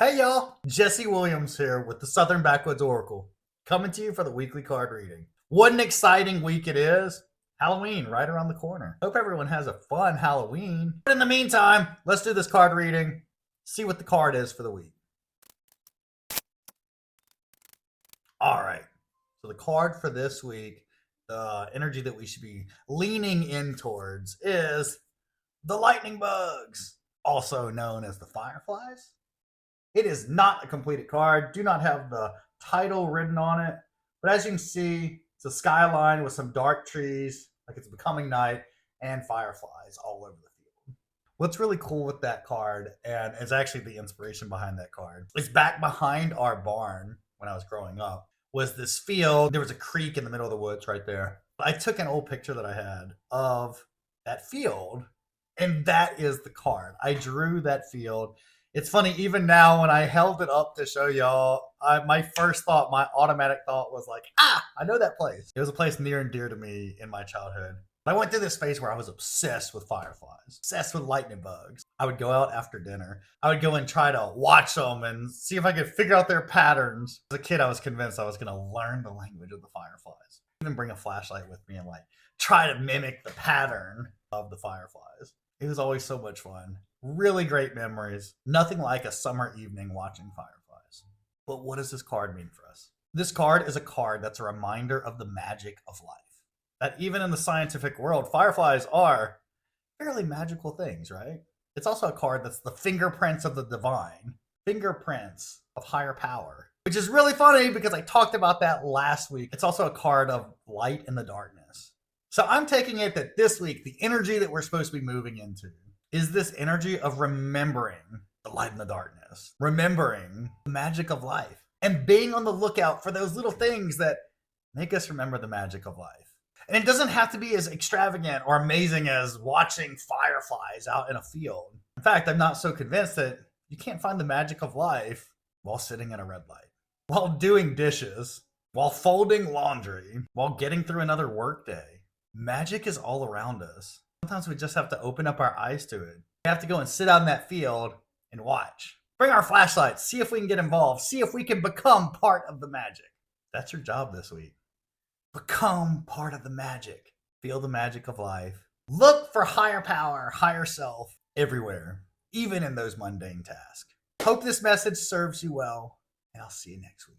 Hey y'all, Jesse Williams here with the Southern Backwoods Oracle, coming to you for the weekly card reading. What an exciting week it is. Halloween right around the corner. Hope everyone has a fun Halloween. But in the meantime, let's do this card reading, see what the card is for the week. All right, so the card for this week, the energy that we should be leaning in towards is the lightning bugs, also known as the fireflies. It is not a completed card. Do not have the title written on it. But as you can see, it's a skyline with some dark trees, like it's becoming night, and fireflies all over the field. What's really cool with that card, and is actually the inspiration behind that card, is back behind our barn when I was growing up, was this field. There was a creek in the middle of the woods right there. I took an old picture that I had of that field, and that is the card. I drew that field. It's funny, even now when I held it up to show y'all, my first thought, my automatic thought was like, I know that place. It was a place near and dear to me in my childhood. I went through this phase where I was obsessed with fireflies, obsessed with lightning bugs. I would go out after dinner. I would go and try to watch them and see if I could figure out their patterns. As a kid, I was convinced I was going to learn the language of the fireflies. Even bring a flashlight with me and try to mimic the pattern of the fireflies. It was always so much fun. Really great memories. Nothing like a summer evening watching fireflies. But what does this card mean for us? This card is a card that's a reminder of the magic of life. That even in the scientific world, fireflies are fairly magical things, right? It's also a card that's the fingerprints of the divine, fingerprints of higher power, which is really funny because I talked about that last week. It's also a card of light in the darkness. So I'm taking it that this week, the energy that we're supposed to be moving into is this energy of remembering the light in the darkness, remembering the magic of life, and being on the lookout for those little things that make us remember the magic of life. And it doesn't have to be as extravagant or amazing as watching fireflies out in a field. In fact, I'm not so convinced that you can't find the magic of life while sitting at a red light, while doing dishes, while folding laundry, while getting through another workday. Magic is all around us. Sometimes we just have to open up our eyes to it. We have to go and sit out in that field and watch. Bring our flashlights, see if we can get involved, see if we can become part of the magic. That's your job this week. Become part of the magic. Feel the magic of life. Look for higher power, higher self everywhere, even in those mundane tasks. Hope this message serves you well, and I'll see you next week.